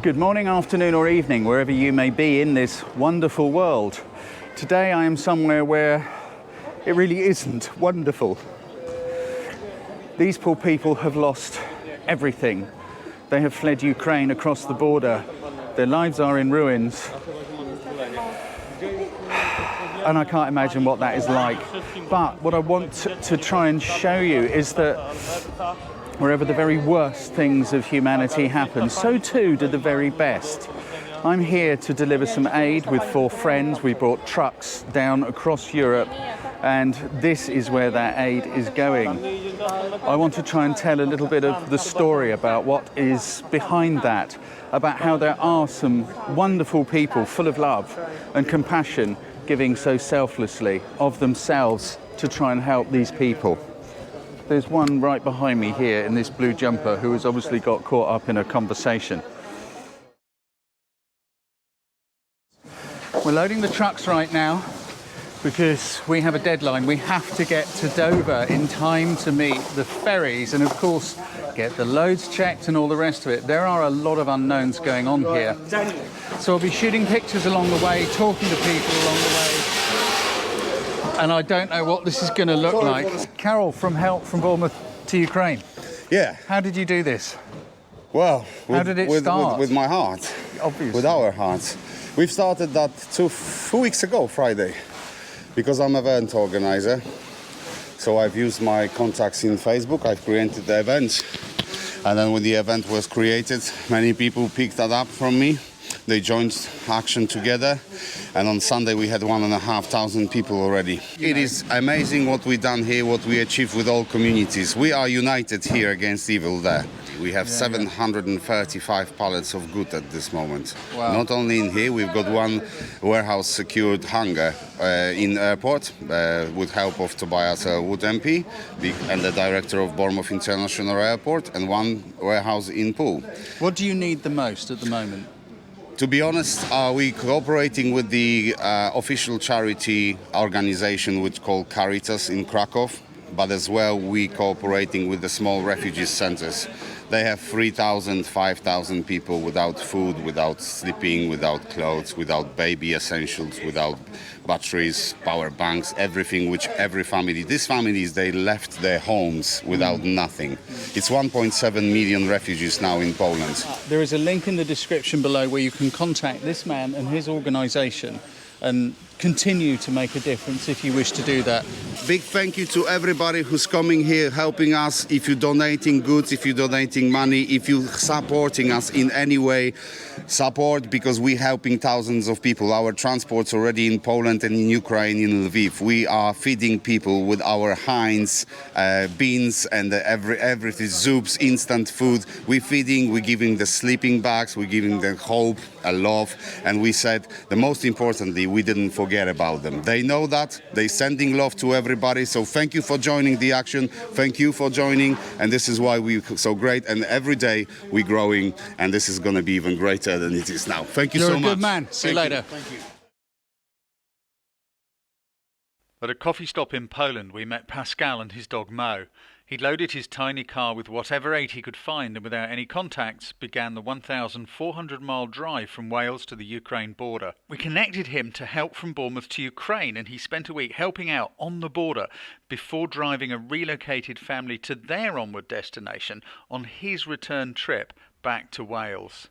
Good morning, afternoon or evening, wherever you may be in this wonderful world. Today I am somewhere where it really isn't wonderful. These poor people have lost everything. They have fled Ukraine across the border. Their lives are in ruins. And I can't imagine what that is like. But what I want to try and show you is that wherever the very worst things of humanity happen, so too do the very best. I'm here to deliver some aid with 4 friends. We brought trucks down across Europe, and this is where that aid is going. I want to try and tell a little bit of the story about what is behind that, about how there are some wonderful people full of love and compassion, giving so selflessly of themselves to try and help these people. There's one right behind me here in this blue jumper who has obviously got caught up in a conversation. We're loading the trucks right now because we have a deadline. We have to get to Dover in time to meet the ferries and, of course, get the loads checked and all the rest of it. There are a lot of unknowns going on here. So I'll be shooting pictures along the way, talking to people along the way. And I don't know what this is going to look like. Karol from Help from Bournemouth to Ukraine. Yeah. How did you do this? Well, how did it start? With my heart. Obviously. With our hearts. We've started that 2 weeks ago, Friday, because I'm an event organizer. So I've used my contacts in Facebook. I've created the event. And then when the event was created, many people picked that up from me. They joined action together, and on Sunday we had 1,500 people already. It is amazing what we've done here, what we achieved with all communities. We are united here against evil there. We have 735 pallets of goods at this moment. Wow. Not only in here, we've got one warehouse secured hangar in airport with help of Tobias Wood MP and the director of Bournemouth International Airport, and one warehouse in Poole. What do you need the most at the moment? To be honest, we cooperating with the official charity organization which called Caritas in Krakow, but as well we cooperating with the small refugee centers. They have 3,000, 5,000 people without food, without sleeping, without clothes, without baby essentials, without batteries, power banks, everything which every family, these families, they left their homes without nothing. It's 1.7 million refugees now in Poland. There is a link in the description below where you can contact this man and his organisation and continue to make a difference if you wish to do that. Big thank you to everybody who's coming here, helping us. If you're donating goods, if you're donating money, if you're supporting us in any way, support, because we're helping thousands of people. Our transport's already in Poland and in Ukraine, in Lviv. We are feeding people with our Heinz beans and everything, soups, instant food. We're feeding, we're giving the sleeping bags, we're giving them hope, a love, and we said, the most importantly, we didn't forget about them. They know that, they're sending love to everybody, so thank you for joining the action, thank you for joining, and this is why we're so great, and every day we're growing, and this is going to be even greater than it is now. Thank you so much. You're a good man. See you later. Thank you. At a coffee stop in Poland, we met Pascal and his dog Mo. He'd loaded his tiny car with whatever aid he could find and without any contacts began the 1,400-mile drive from Wales to the Ukraine border. We connected him to Help from Bournemouth to Ukraine, and he spent a week helping out on the border before driving a relocated family to their onward destination on his return trip back to Wales.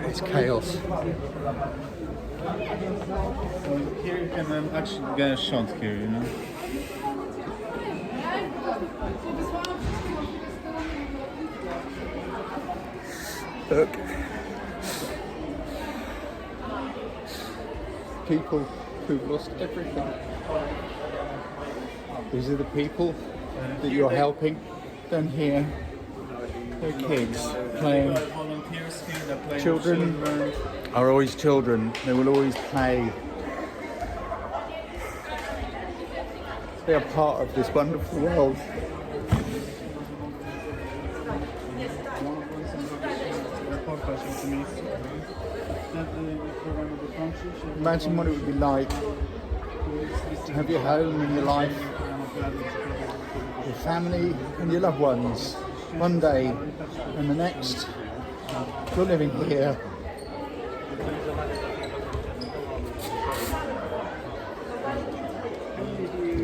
It's chaos. Here you can actually get a shot here, you know. Look. People who've lost everything. These are the people that you're helping. Then here, they're kids playing. Children are always children. They will always play. They are part of this wonderful world. Imagine what it would be like to have your home and your life your family and your loved ones. One day and the next, you're living here.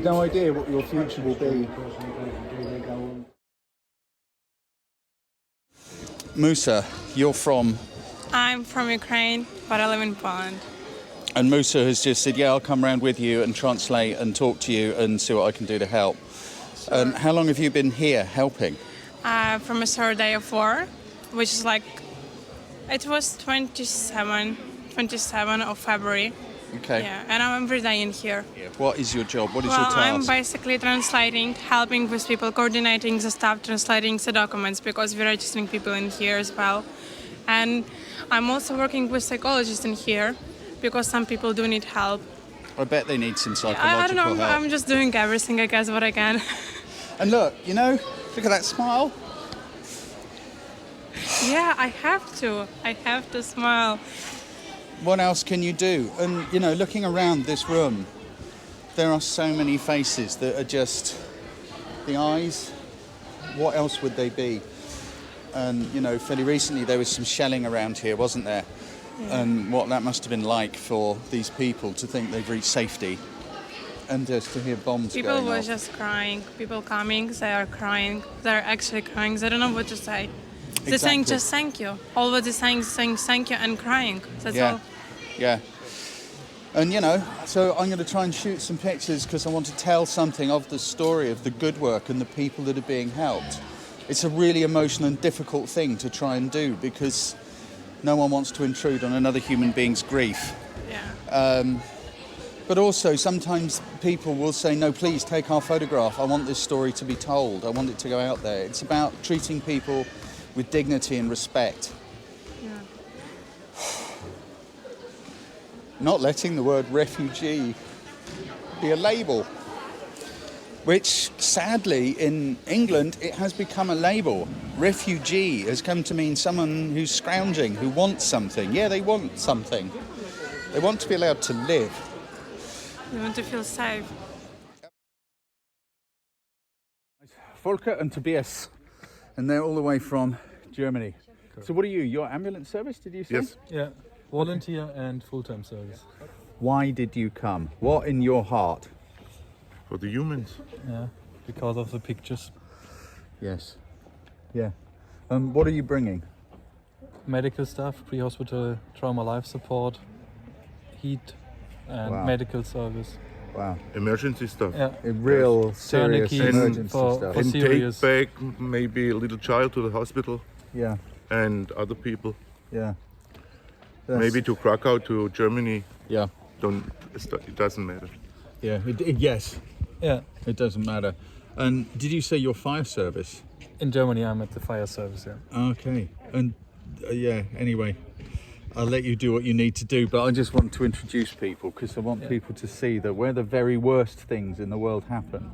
No idea what your future will be. Moosa, you're from? I'm from Ukraine, but I live in Poland. And Moosa has just said, yeah, I'll come round with you and translate and talk to you and see what I can do to help. How long have you been here helping? From a third day of war, which is like, it was 27 of February. Okay. Yeah, and I'm every day in here. What is your job? What is Well, your task? I'm basically translating, helping with people, coordinating the stuff, translating the documents, because we're registering people in here as well. And I'm also working with psychologists in here, because some people do need help. I bet they need some psychological I don't know, help. I'm just doing everything, I guess, what I can. And look, you know, look at that smile. Yeah, I have to smile. What else can you do? And, you know, looking around this room, there are so many faces that are just the eyes. What else would they be? And, you know, fairly recently there was some shelling around here, wasn't there? Yeah. And what that must have been like for these people to think they've reached safety and just to hear bombs People going were off. just crying. People coming, they are crying. They're actually crying. They don't know what to say. They're Exactly. saying just thank you. All what they're saying is saying thank you and crying. That's all. Yeah. And, you know, so I'm going to try and shoot some pictures because I want to tell something of the story of the good work and the people that are being helped. It's a really emotional and difficult thing to try and do because no one wants to intrude on another human being's grief. Yeah. But also sometimes people will say, no, please take our photograph. I want this story to be told. I want it to go out there. It's about treating people with dignity and respect. Yeah. Not letting the word refugee be a label, which sadly in England it has become a label. Refugee has come to mean someone who's scrounging, who wants something. Yeah, they want something. They want to be allowed to live. They want to feel safe. Volker and Tobias, and they're all the way from Germany. So what are you, your ambulance service, did you say? Yes. Yeah, volunteer and full-time service. Why did you come? What in your heart? For the humans. Yeah, because of the pictures. Yes. Yeah. What are you bringing? Medical stuff, pre-hospital trauma life support, heat and Wow. medical service. Wow. Emergency stuff. Yeah, A real serious Tourniquets emergency for stuff. for And serious. take back maybe a little child to the hospital Yeah, and other people. yeah. That's- Maybe to Krakow, to Germany. Yeah, It doesn't matter. yeah. Yes, Yeah, it doesn't matter. And did you say your fire service? in Germany I'm at the fire service. Yeah. Okay. And yeah. Anyway, I'll let you do what you need to do. But I just want to introduce people because I want people to see that where the very worst things in the world happen,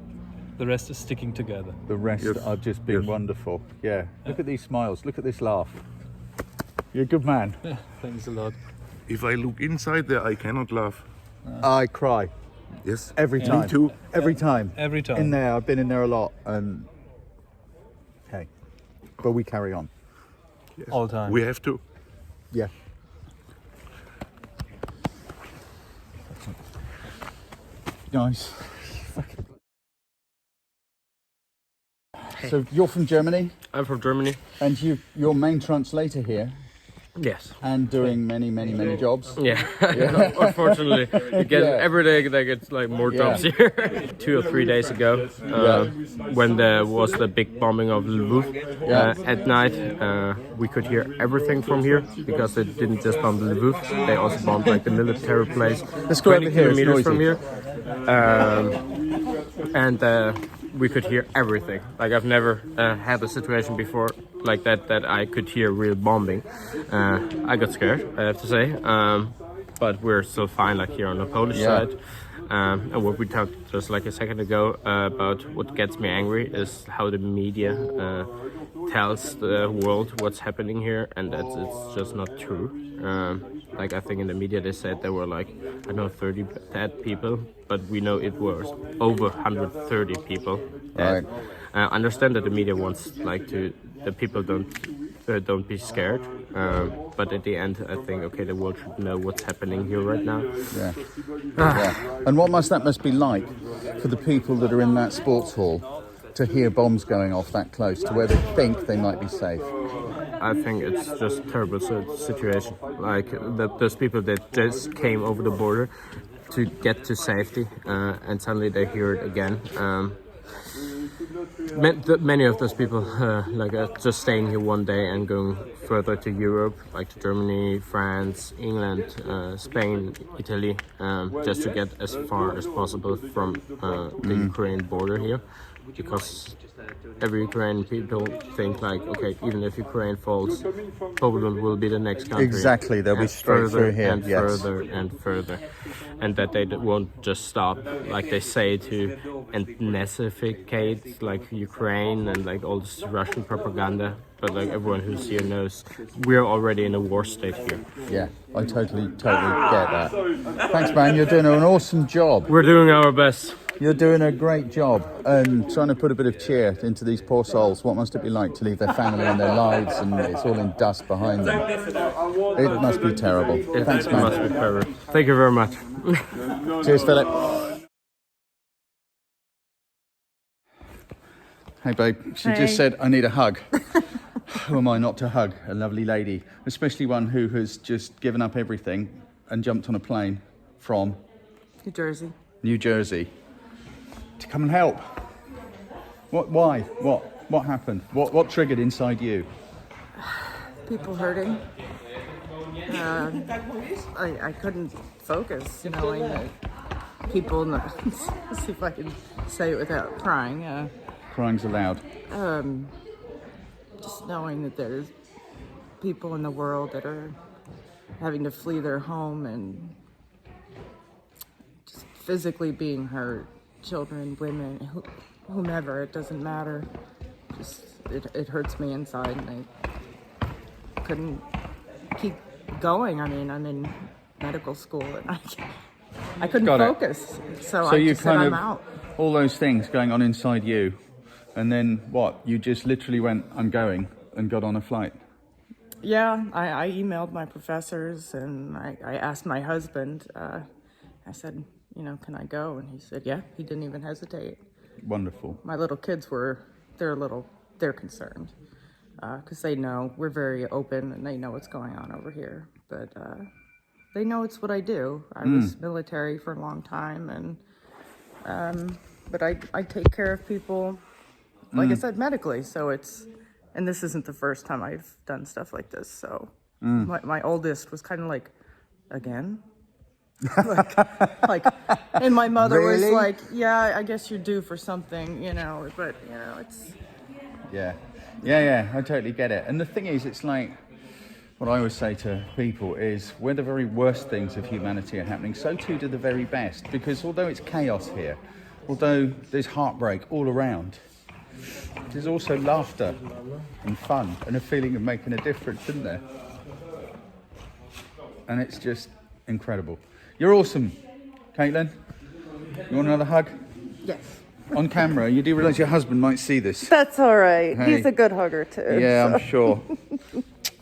The rest is sticking together. the rest Yes. are just being Yes. wonderful. Yeah. Look at these smiles. Look at this laugh. You're a good man. Yeah, thanks a lot. If I look inside there, I cannot laugh. I cry Yes. every time. Me too. Every time. Every time. In there, I've been in there a lot, and hey, but we carry on. Yes. All time. We have to. Yeah. Nice. So you're from Germany, I'm from Germany. and you're main translator here, Yes. and doing many jobs. Yeah. Unfortunately, you get Yeah. every day they get like more Yeah. jobs here. 2 or 3 days ago, when there was the big bombing of Lviv at night, we could hear everything from here because they didn't just bomb Lviv; they also bombed like the military place Let's go 20 over here, it's kilometers from noisy. here. And we could hear everything. Like I've never had a situation before like that I could hear real bombing. I got scared, I have to say. But we're still fine, like here on the Polish side. And what we talked just like a second ago about what gets me angry is how the media tells the world what's happening here, and that it's just not true. Like I think in the media they said there were like, I don't know, 30 dead people, but we know it was over 130 people dead. Right. Understand that the media wants the people don't be scared, but at the end, I think the world should know what's happening here right now. Yeah. Yeah. And what that must be like for the people that are in that sports hall to hear bombs going off that close to where they think they might be safe. I think it's just a terrible situation. Like those people that just came over the border to get to safety, and suddenly they hear it again. Many of those people just staying here one day and going further to Europe, like to Germany, France, England, Spain, Italy, just to get as far as possible from the Ukraine border here, because every Ukrainian people think even if Ukraine falls, Poland will be the next country. Exactly, they'll be straight through here. And further and further. And that they won't just stop, like they say, to ethnificate Ukraine and all this Russian propaganda. But everyone who's here knows we're already in a war state here. Yeah, I totally get that. Thanks, man. You're doing an awesome job. We're doing our best. You're doing a great job and trying to put a bit of cheer into these poor souls. What must it be like to leave their family and their lives and it's all in dust behind them? It must be terrible. Thanks, man. It must be terrible. Thank you very much. Cheers, Philip. Hey, babe. She just said, I need a hug. Who am I not to hug a lovely lady, especially one who has just given up everything and jumped on a plane from New Jersey to come and help? Why? What happened? What triggered inside you? People hurting. I couldn't focus knowing that people. See if I can say it without crying. Crying's allowed. Just knowing that there's people in the world that are having to flee their home and just physically being hurt, children, women, whomever, it doesn't matter. Just it hurts me inside, and I couldn't keep going. I mean, I'm in medical school, and I couldn't focus. So I just said, I'm out. All those things going on inside you. And then what? You just literally went, I'm going, and got on a flight? Yeah, I emailed my professors and I asked my husband, I said, can I go? And he said, yeah, he didn't even hesitate. Wonderful. My little kids they're concerned because they know we're very open and they know what's going on over here. But they know it's what I do. I was military for a long time, and but I take care of people. Like I said, medically, so and this isn't the first time I've done stuff like this, so my oldest was kind of like, again? And my mother was like, yeah, I guess you're due for something, but, it's... Yeah, I totally get it. And the thing is, it's like, what I always say to people is, where the very worst things of humanity are happening, so too do the very best, because although it's chaos here, although there's heartbreak all around, there's also laughter and fun and a feeling of making a difference, isn't there? And it's just incredible. You're awesome, Kaitlain. You want another hug? Yes. On camera, you do realise your husband might see this. That's all right. Hey. He's a good hugger too. Yeah, so. I'm sure.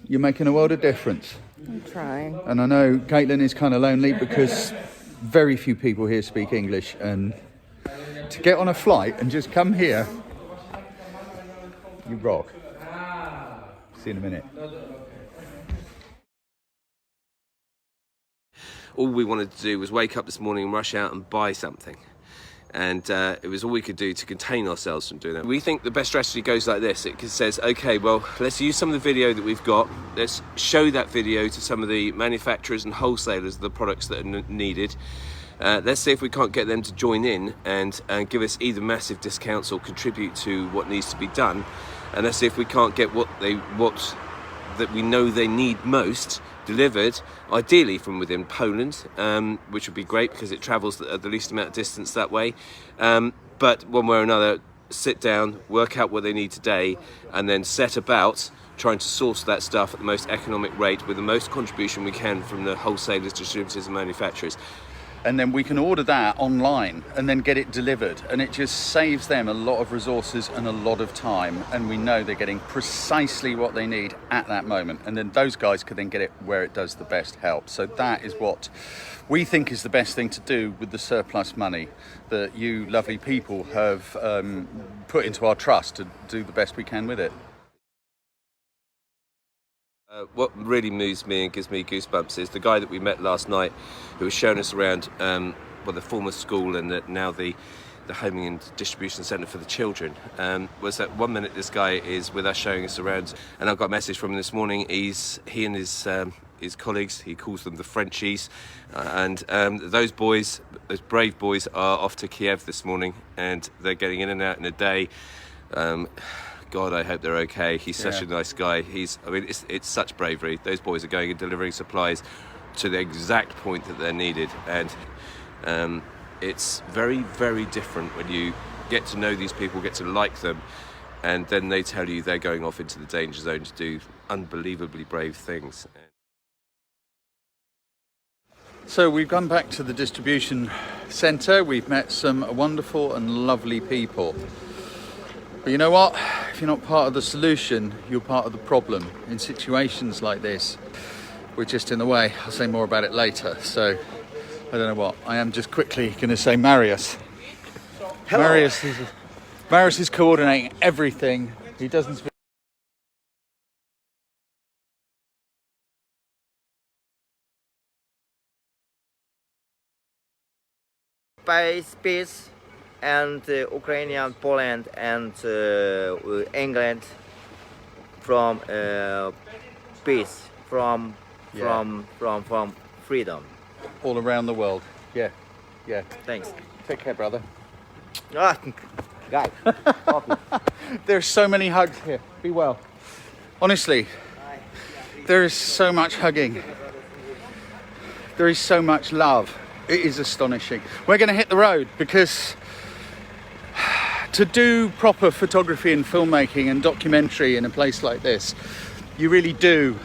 You're making a world of difference. I'm trying. And I know Kaitlain is kind of lonely because very few people here speak English, and to get on a flight and just come here, you rock. See you in a minute. All we wanted to do was wake up this morning and rush out and buy something. And it was all we could do to contain ourselves from doing that. We think the best strategy goes like this. It says, okay, well, let's use some of the video that we've got. Let's show that video to some of the manufacturers and wholesalers of the products that are needed. Let's see if we can't get them to join in and give us either massive discounts or contribute to what needs to be done. And let's see if we can't get what that we know they need most delivered, ideally from within Poland, which would be great because it travels the least amount of distance that way. But one way or another, sit down, work out what they need today, and then set about trying to source that stuff at the most economic rate with the most contribution we can from the wholesalers, distributors and manufacturers. and then we can order that online and then get it delivered, and it just saves them a lot of resources and a lot of time, and we know they're getting precisely what they need at that moment, and then those guys could then get it where it does the best help. So that is what we think is the best thing to do with the surplus money that you lovely people have put into our trust to do the best we can with it. What really moves me and gives me goosebumps is the guy that we met last night, who was showing us around the former school and now the homing and distribution centre for the children. Was that 1 minute this guy is with us showing us around, and I got a message from him this morning. He and his colleagues, he calls them the Frenchies, and those boys, those brave boys, are off to Kiev this morning, and they're getting in and out in a day. God, I hope they're okay. He's such a nice guy. It's such bravery. Those boys are going and delivering supplies to the exact point that they're needed, and it's very, very different when you get to know these people, get to like them, and then they tell you they're going off into the danger zone to do unbelievably brave things. So we've gone back to the distribution centre. We've met some wonderful and lovely people. But you know what? If you're not part of the solution, you're part of the problem. In situations like this, we're just in the way. I'll say more about it later. So, I don't know what. I am just quickly going to say Marius. Hello. Marius is coordinating everything. He doesn't speak. By space and Ukrainian, Poland and England from peace, from freedom. All around the world. Yeah. Thanks. Take care, brother. Guy. There's so many hugs here. Be well. Honestly, there is so much hugging. There is so much love. It is astonishing. We're going to hit the road because to do proper photography and filmmaking and documentary in a place like this, you really do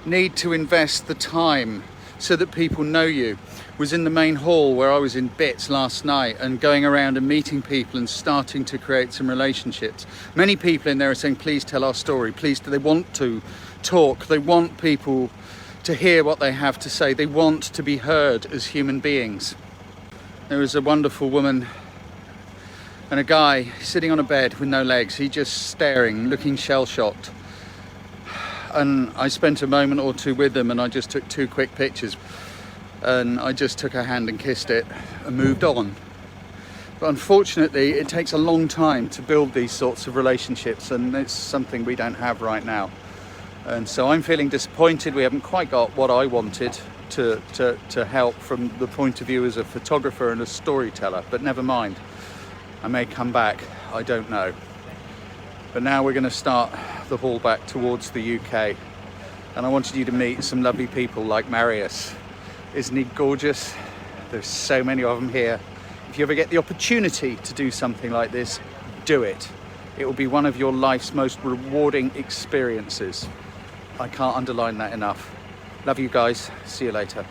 need to invest the time so that people know you. Was in the main hall where I was in bits last night and going around and meeting people and starting to create some relationships. Many people in there are saying, please tell our story. Please, they want to talk. They want people to hear what they have to say. They want to be heard as human beings. There was a wonderful woman and a guy sitting on a bed with no legs. He just staring, looking shell-shocked. And I spent a moment or two with them and I just took 2 quick pictures. And I just took her hand and kissed it and moved on. But unfortunately, it takes a long time to build these sorts of relationships, and it's something we don't have right now. And so I'm feeling disappointed. We haven't quite got what I wanted to help from the point of view as a photographer and a storyteller, but never mind. I may come back, I don't know. But now we're going to start the haul back towards the UK. And I wanted you to meet some lovely people like Marius. Isn't he gorgeous? There's so many of them here. If you ever get the opportunity to do something like this, do it. It will be one of your life's most rewarding experiences. I can't underline that enough. Love you guys. See you later.